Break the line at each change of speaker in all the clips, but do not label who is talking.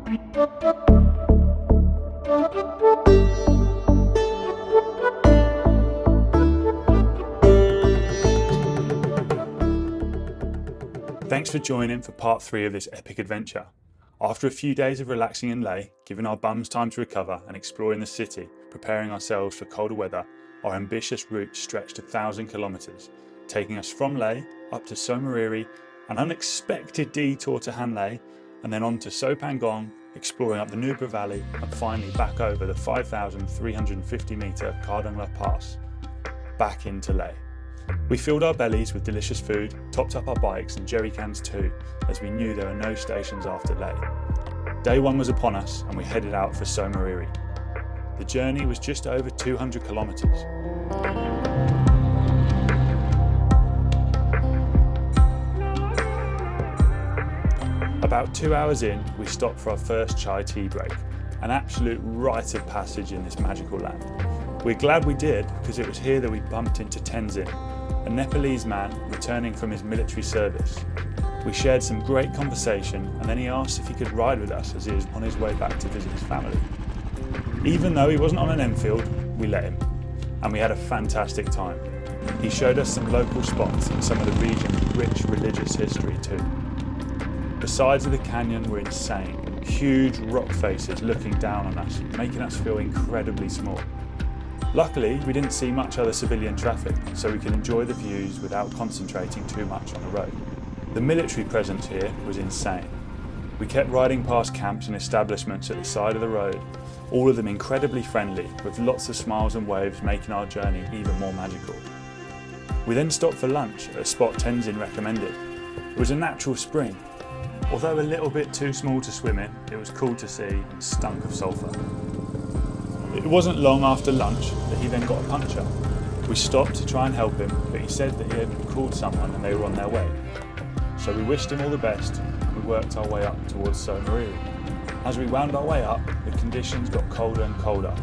Thanks for joining for part 3 of this epic adventure. After a few days of relaxing in Leh, giving our bums time to recover and exploring the city, preparing ourselves for colder weather, our ambitious route stretched 1,000 kilometres, taking us from Leh up to Tso Moriri, an unexpected detour to Hanle, and then on to Tso Pangong, exploring up the Nubra Valley, and finally back over the 5,350 metre Khardung La Pass, back into Leh. We filled our bellies with delicious food, topped up our bikes and jerry cans too, as we knew there were no stations after Leh. Day 1 was upon us and we headed out for Tso Moriri. The journey was just over 200 kilometres. About 2 hours in, we stopped for our first chai tea break, an absolute rite of passage in this magical land. We're glad we did, because it was here that we bumped into Tenzin, a Nepalese man returning from his military service. We shared some great conversation and then he asked if he could ride with us as he was on his way back to visit his family. Even though he wasn't on an Enfield, we let him, and we had a fantastic time. He showed us some local spots and some of the region's rich religious history too. The sides of the canyon were insane, huge rock faces looking down on us, making us feel incredibly small. Luckily, we didn't see much other civilian traffic, so we could enjoy the views without concentrating too much on the road. The military presence here was insane. We kept riding past camps and establishments at the side of the road, all of them incredibly friendly, with lots of smiles and waves making our journey even more magical. We then stopped for lunch at a spot Tenzin recommended. It was a natural spring. Although a little bit too small to swim in, it was cool to see and stunk of sulphur. It wasn't long after lunch that he then got a puncture. We stopped to try and help him, but he said that he had called someone and they were on their way. So we wished him all the best and we worked our way up towards Tso Moriri. As we wound our way up, the conditions got colder and colder,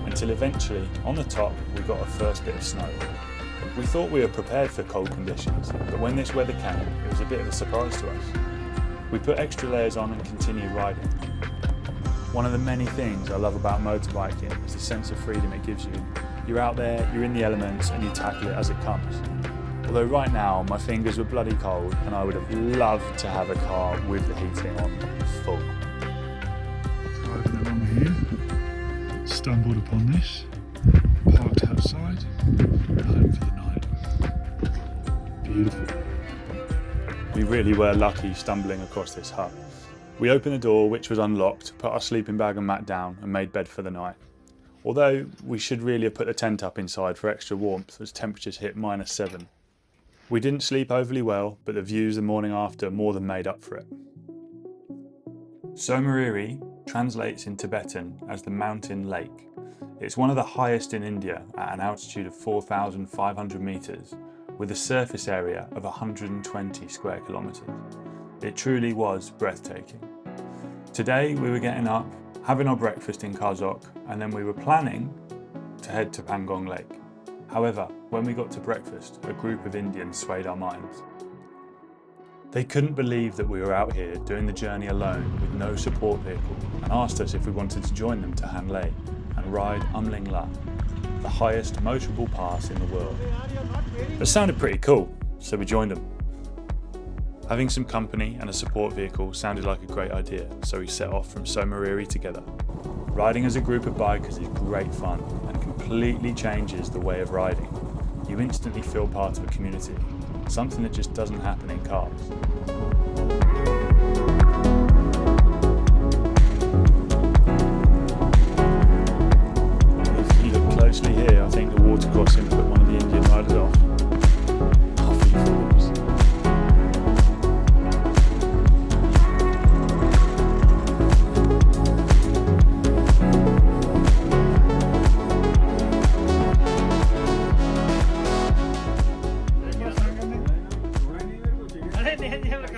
until eventually, on the top, we got our first bit of snow. We thought we were prepared for cold conditions, but when this weather came, it was a bit of a surprise to us. We put extra layers on and continued riding. One of the many things I love about motorbiking is the sense of freedom it gives you. You're out there, you're in the elements, and you tackle it as it comes. Although right now, my fingers were bloody cold, and I would have loved to have a car with the heating on full. Driving along here, stumbled upon this, parked outside, home for the night. Beautiful. We really were lucky stumbling across this hut. We opened the door, which was unlocked, put our sleeping bag and mat down and made bed for the night. Although we should really have put the tent up inside for extra warmth as temperatures hit -7. We didn't sleep overly well, but the views the morning after more than made up for it. Tso Moriri translates in Tibetan as the mountain lake. It's one of the highest in India at an altitude of 4,500 metres, with a surface area of 120 square kilometres. It truly was breathtaking. Today we were getting up, having our breakfast in Kazokh, and then we were planning to head to Pangong Lake. However, when we got to breakfast, a group of Indians swayed our minds. They couldn't believe that we were out here doing the journey alone with no support vehicle, and asked us if we wanted to join them to Hanle and ride Umling, the highest motorable pass in the world. It sounded pretty cool, so we joined them. Having some company and a support vehicle sounded like a great idea, so we set off from Tso Moriri together. Riding as a group of bikers is great fun and completely changes the way of riding. You instantly feel part of a community, something that just doesn't happen in cars. If you look closely here, I think the water crossing put one of the Indian riders off. Off you fools.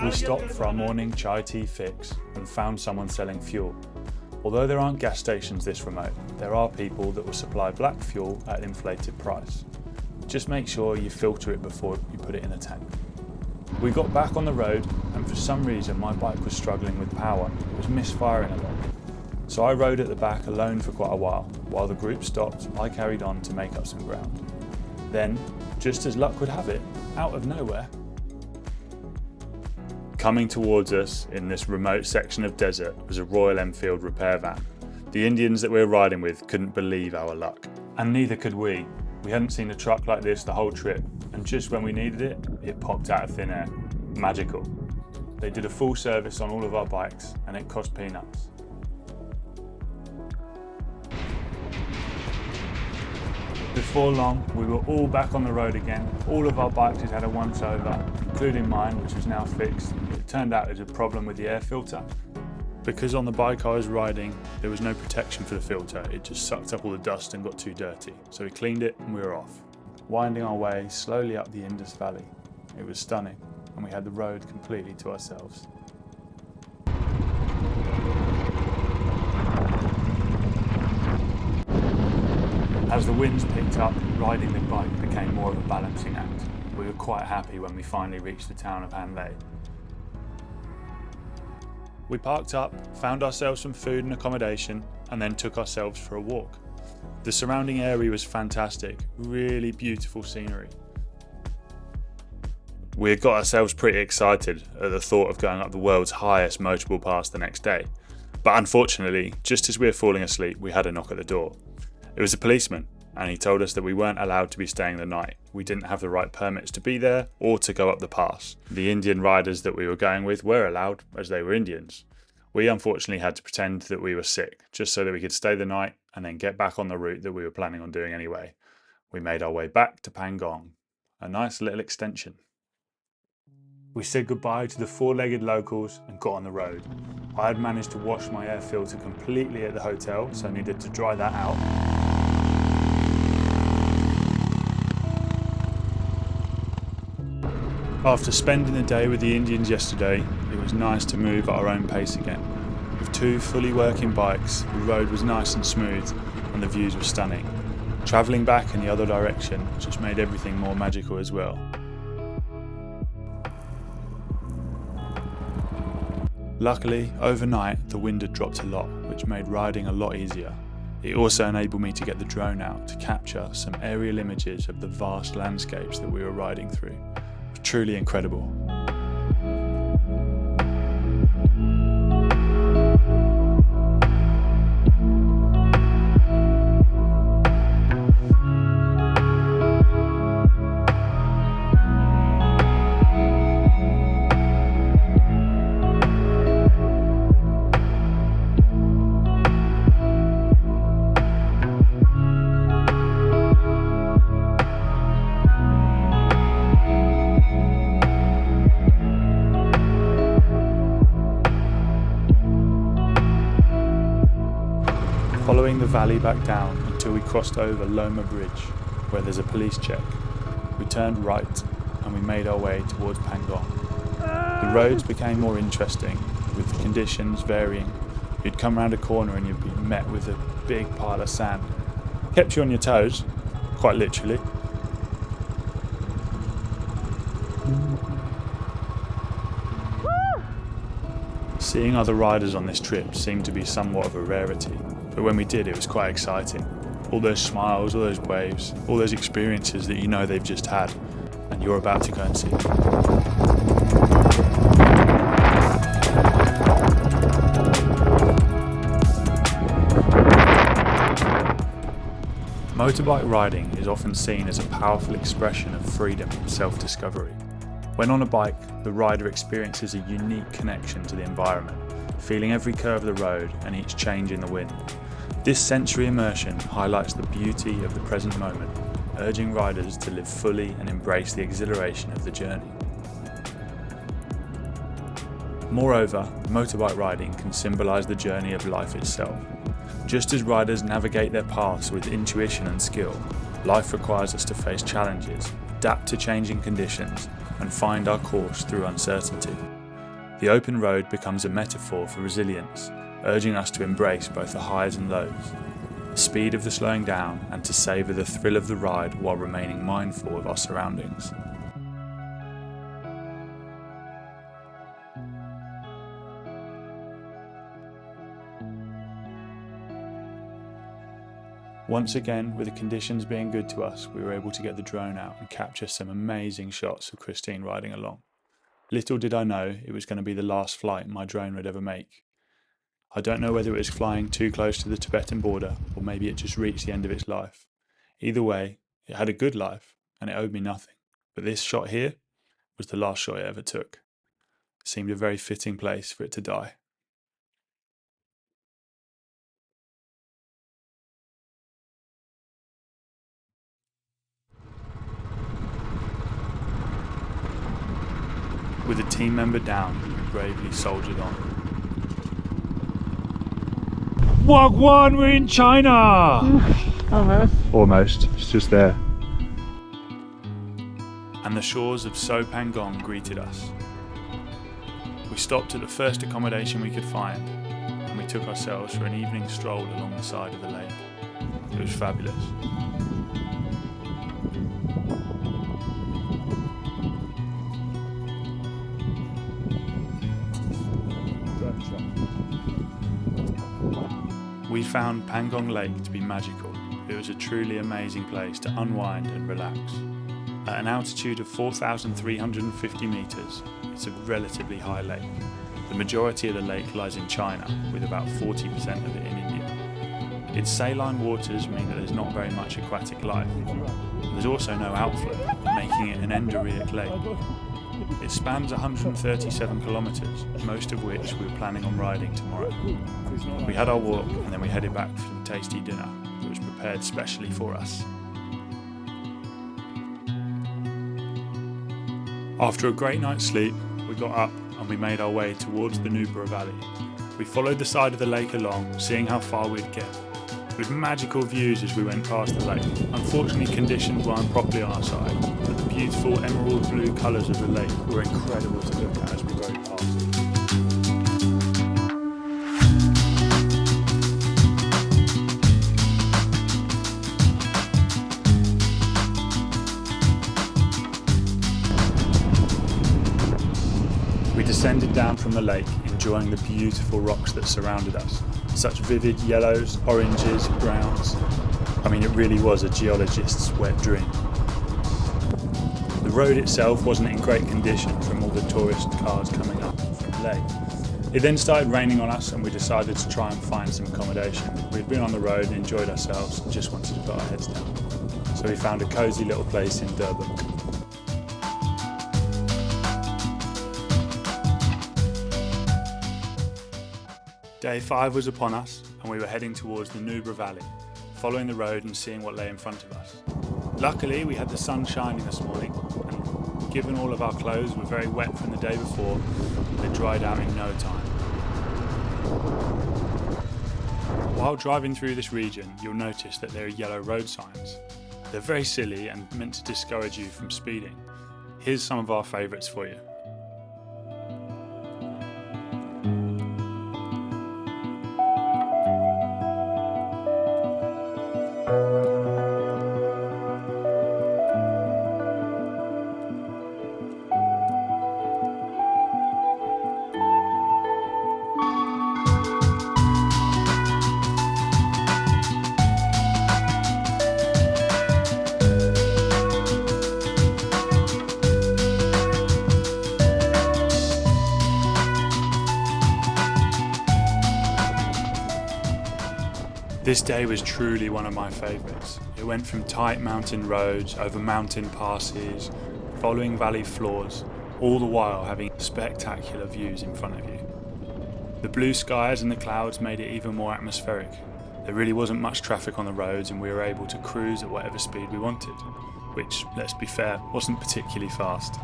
We stopped for our morning chai tea fix and found someone selling fuel. Although there aren't gas stations this remote, there are people that will supply black fuel at an inflated price. Just make sure you filter it before you put it in a tank. We got back on the road, and for some reason my bike was struggling with power. It was misfiring a lot. So I rode at the back alone for quite a while the group stopped, I carried on to make up some ground. Then, just as luck would have it, out of nowhere, coming towards us in this remote section of desert was a Royal Enfield repair van. The Indians that we were riding with couldn't believe our luck. And neither could we. We hadn't seen a truck like this the whole trip, and just when we needed it, it popped out of thin air. Magical. They did a full service on all of our bikes, and it cost peanuts. Before long, we were all back on the road again. All of our bikes had had a once over, including mine, which was now fixed. It turned out it was a problem with the air filter. Because on the bike I was riding, there was no protection for the filter. It just sucked up all the dust and got too dirty. So we cleaned it and we were off, winding our way slowly up the Indus Valley. It was stunning, and we had the road completely to ourselves. As the winds picked up, riding the bike became more of a balancing act. We were quite happy when we finally reached the town of Hanle. We parked up, found ourselves some food and accommodation, and then took ourselves for a walk. The surrounding area was fantastic, really beautiful scenery. We had got ourselves pretty excited at the thought of going up the world's highest motorable pass the next day. But unfortunately, just as we were falling asleep, we had a knock at the door. It was a policeman, and he told us that we weren't allowed to be staying the night. We didn't have the right permits to be there or to go up the pass. The Indian riders that we were going with were allowed, as they were Indians. We unfortunately had to pretend that we were sick, just so that we could stay the night and then get back on the route that we were planning on doing anyway. We made our way back to Pangong, a nice little extension. We said goodbye to the four-legged locals and got on the road. I had managed to wash my air filter completely at the hotel, so I needed to dry that out. After spending the day with the Indians yesterday, it was nice to move at our own pace again. With two fully working bikes, the road was nice and smooth and the views were stunning. Travelling back in the other direction just made everything more magical as well. Luckily, overnight the wind had dropped a lot, which made riding a lot easier. It also enabled me to get the drone out to capture some aerial images of the vast landscapes that we were riding through. Truly incredible. Following the valley back down until we crossed over Loma Bridge, where there's a police check. We turned right and we made our way towards Pangong. The roads became more interesting, with the conditions varying. You'd come round a corner and you'd be met with a big pile of sand. Kept you on your toes, quite literally. Seeing other riders on this trip seemed to be somewhat of a rarity. But when we did, it was quite exciting. All those smiles, all those waves, all those experiences that you know they've just had, and you're about to go and see. Motorbike riding is often seen as a powerful expression of freedom and self-discovery. When on a bike, the rider experiences a unique connection to the environment, feeling every curve of the road and each change in the wind. This sensory immersion highlights the beauty of the present moment, urging riders to live fully and embrace the exhilaration of the journey. Moreover, motorbike riding can symbolise the journey of life itself. Just as riders navigate their paths with intuition and skill, life requires us to face challenges, adapt to changing conditions, and find our course through uncertainty. The open road becomes a metaphor for resilience, urging us to embrace both the highs and lows, the speed of the slowing down, and to savour the thrill of the ride while remaining mindful of our surroundings. Once again, with the conditions being good to us, we were able to get the drone out and capture some amazing shots of Christine riding along. Little did I know it was going to be the last flight my drone would ever make. I don't know whether it was flying too close to the Tibetan border or maybe it just reached the end of its life. Either way, it had a good life and it owed me nothing. But this shot here was the last shot it ever took. It seemed a very fitting place for it to die. With a team member down, we bravely soldiered on. Wagwan, we're in China! Almost, it's just there. And the shores of Tso Pangong greeted us. We stopped at the first accommodation we could find, and we took ourselves for an evening stroll along the side of the lake. It was fabulous. We found Pangong Lake to be magical. It was a truly amazing place to unwind and relax. At an altitude of 4,350 metres, it's a relatively high lake. The majority of the lake lies in China, with about 40% of it in India. Its saline waters mean that there's not very much aquatic life. There's also no outflow, making it an endorheic lake. It spans 137 kilometres, most of which we were planning on riding tomorrow. We had our walk and then we headed back for some tasty dinner that was prepared specially for us. After a great night's sleep, we got up and we made our way towards the Nubra Valley. We followed the side of the lake along, seeing how far we'd get, with magical views as we went past the lake. Unfortunately, conditions weren't properly on our side, but the beautiful emerald blue colours of the lake were incredible to look at as we rode past. We descended down from the lake, enjoying the beautiful rocks that surrounded us. Such vivid yellows, oranges, browns. I mean, it really was a geologist's wet dream. The road itself wasn't in great condition from all the tourist cars coming up from Leh. It then started raining on us and we decided to try and find some accommodation. We'd been on the road and enjoyed ourselves and just wanted to put our heads down. So we found a cosy little place in Durban. Day 5 was upon us and we were heading towards the Nubra Valley, following the road and seeing what lay in front of us. Luckily we had the sun shining this morning and given all of our clothes were very wet from the day before, they dried out in no time. While driving through this region you'll notice that there are yellow road signs. They're very silly and meant to discourage you from speeding. Here's some of our favourites for you. This day was truly one of my favourites. It went from tight mountain roads, over mountain passes, following valley floors, all the while having spectacular views in front of you. The blue skies and the clouds made it even more atmospheric. There really wasn't much traffic on the roads and we were able to cruise at whatever speed we wanted, which, let's be fair, wasn't particularly fast.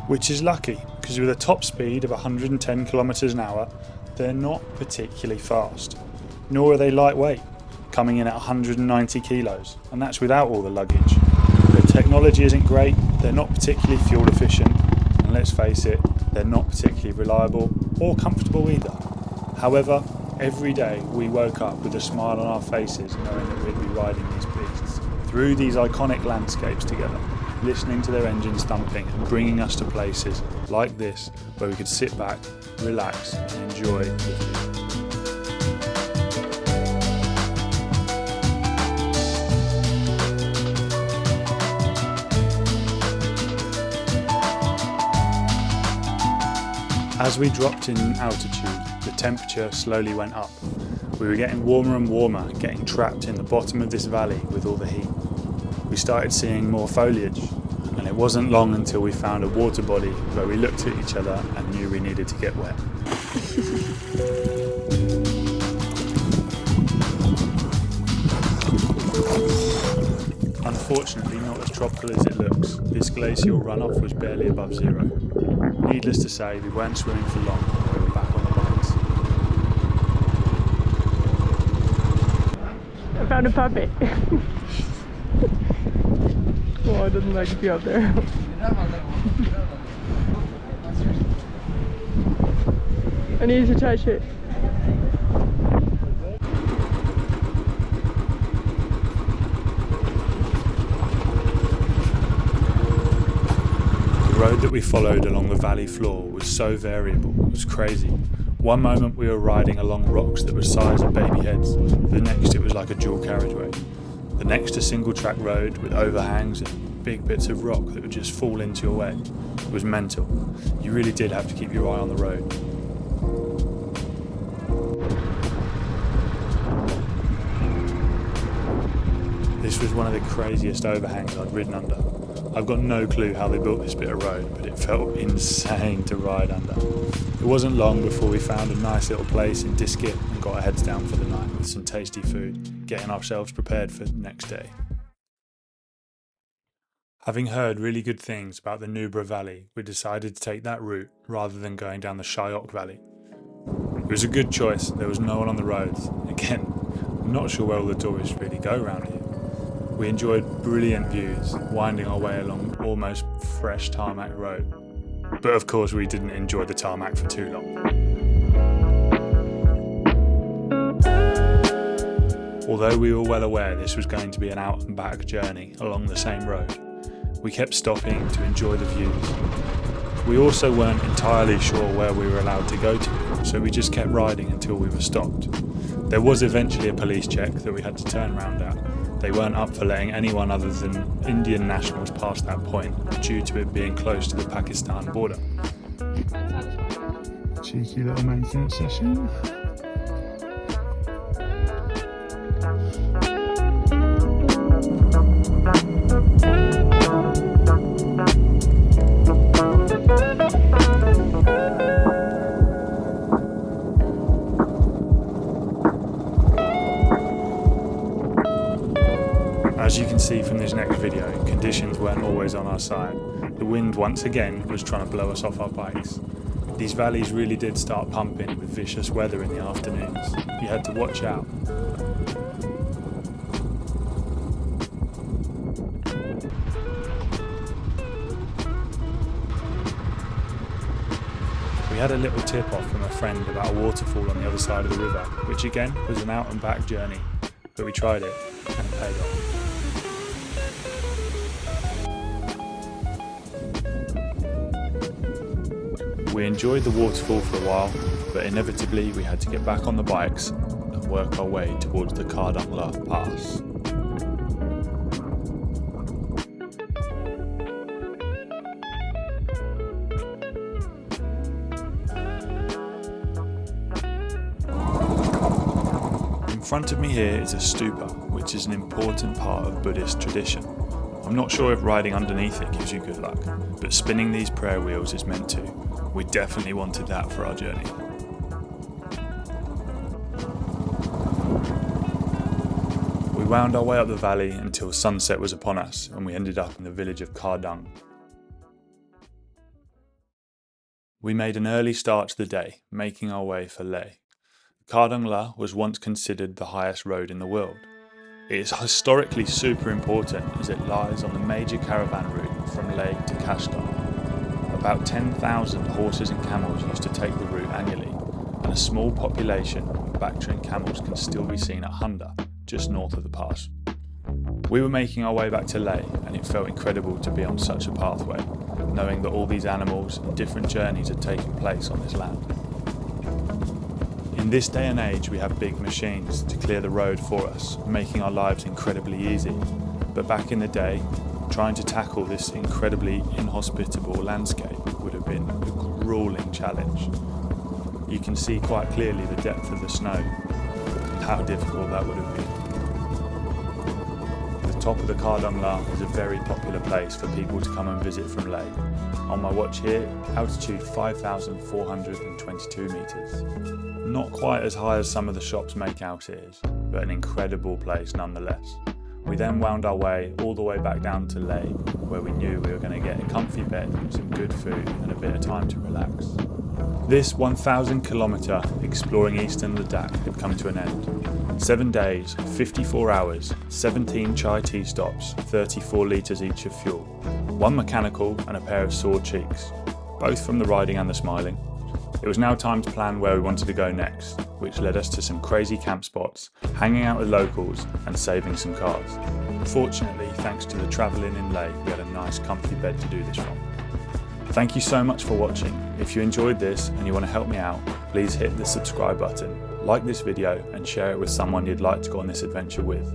Which is lucky, because with a top speed of 110 kilometres an hour, they're not particularly fast. Nor are they lightweight, coming in at 190 kilos, and that's without all the luggage. The technology isn't great, they're not particularly fuel efficient, and let's face it, they're not particularly reliable or comfortable either. However, every day we woke up with a smile on our faces knowing that we'd be riding these beasts through these iconic landscapes together, listening to their engines thumping and bringing us to places like this where we could sit back, relax and enjoy the view. As we dropped in altitude, the temperature slowly went up. We were getting warmer and warmer, getting trapped in the bottom of this valley with all the heat. We started seeing more foliage, and it wasn't long until we found a water body where we looked at each other and knew we needed to get wet. Unfortunately, not as tropical as it looks. This glacial runoff was barely above zero. Needless to say, we weren't swimming for long when we were back on the bikes.
I found a puppet. Oh, it doesn't like to be out there. I need to touch it.
The road that we followed along the valley floor was so variable, it was crazy. One moment we were riding along rocks that were the size of baby heads, the next it was like a dual carriageway. The next a single track road with overhangs and big bits of rock that would just fall into your way. It was mental. You really did have to keep your eye on the road. This was one of the craziest overhangs I'd ridden under. I've got no clue how they built this bit of road, but it felt insane to ride under. It wasn't long before we found a nice little place in Diskit and got our heads down for the night with some tasty food, getting ourselves prepared for the next day. Having heard really good things about the Nubra Valley, we decided to take that route rather than going down the Shyok Valley. It was a good choice, there was no one on the roads. Again, I'm not sure where all the tourists really go around here. We enjoyed brilliant views, winding our way along almost fresh tarmac road. But of course we didn't enjoy the tarmac for too long. Although we were well aware this was going to be an out and back journey along the same road, we kept stopping to enjoy the views. We also weren't entirely sure where we were allowed to go to, so we just kept riding until we were stopped. There was eventually a police check that we had to turn round at. They weren't up for letting anyone other than Indian nationals pass that point due to it being close to the Pakistan border. Cheeky little maintenance session. As you can see from this next video, conditions weren't always on our side. The wind once again was trying to blow us off our bikes. These valleys really did start pumping with vicious weather in the afternoons. You had to watch out. We had a little tip off from a friend about a waterfall on the other side of the river, which again was an out and back journey, but we tried it and it paid off. We enjoyed the waterfall for a while, but inevitably we had to get back on the bikes and work our way towards the Khardung La Pass. In front of me here is a stupa, which is an important part of Buddhist tradition. I'm not sure if riding underneath it gives you good luck, but spinning these prayer wheels is meant to. We definitely wanted that for our journey. We wound our way up the valley until sunset was upon us and we ended up in the village of Khardung. We made an early start to the day, making our way for Leh. Khardung La was once considered the highest road in the world. It is historically super important as it lies on the major caravan route from Leh to Kashgar. About 10,000 horses and camels used to take the route annually, and a small population of Bactrian camels can still be seen at Hanle, just north of the pass. We were making our way back to Leh, and it felt incredible to be on such a pathway, knowing that all these animals and different journeys had taken place on this land. In this day and age, we have big machines to clear the road for us, making our lives incredibly easy. But back in the day, trying to tackle this incredibly inhospitable landscape would have been a grueling challenge. You can see quite clearly the depth of the snow and how difficult that would have been. The top of the Khardung La is a very popular place for people to come and visit from Leh. On my watch here, altitude 5,422 metres. Not quite as high as some of the shops make out it is, but an incredible place nonetheless. We then wound our way all the way back down to Leh, where we knew we were going to get a comfy bed, some good food and a bit of time to relax. This 1,000 kilometre exploring eastern Ladakh had come to an end. 7 days, 54 hours, 17 chai tea stops, 34 litres each of fuel, 1 mechanical and a pair of sore cheeks, both from the riding and the smiling. It was now time to plan where we wanted to go next, which led us to some crazy camp spots, hanging out with locals and saving some cars. Fortunately, thanks to the travelling in Leh, we had a nice comfy bed to do this from. Thank you so much for watching. If you enjoyed this and you want to help me out, please hit the subscribe button, like this video and share it with someone you'd like to go on this adventure with.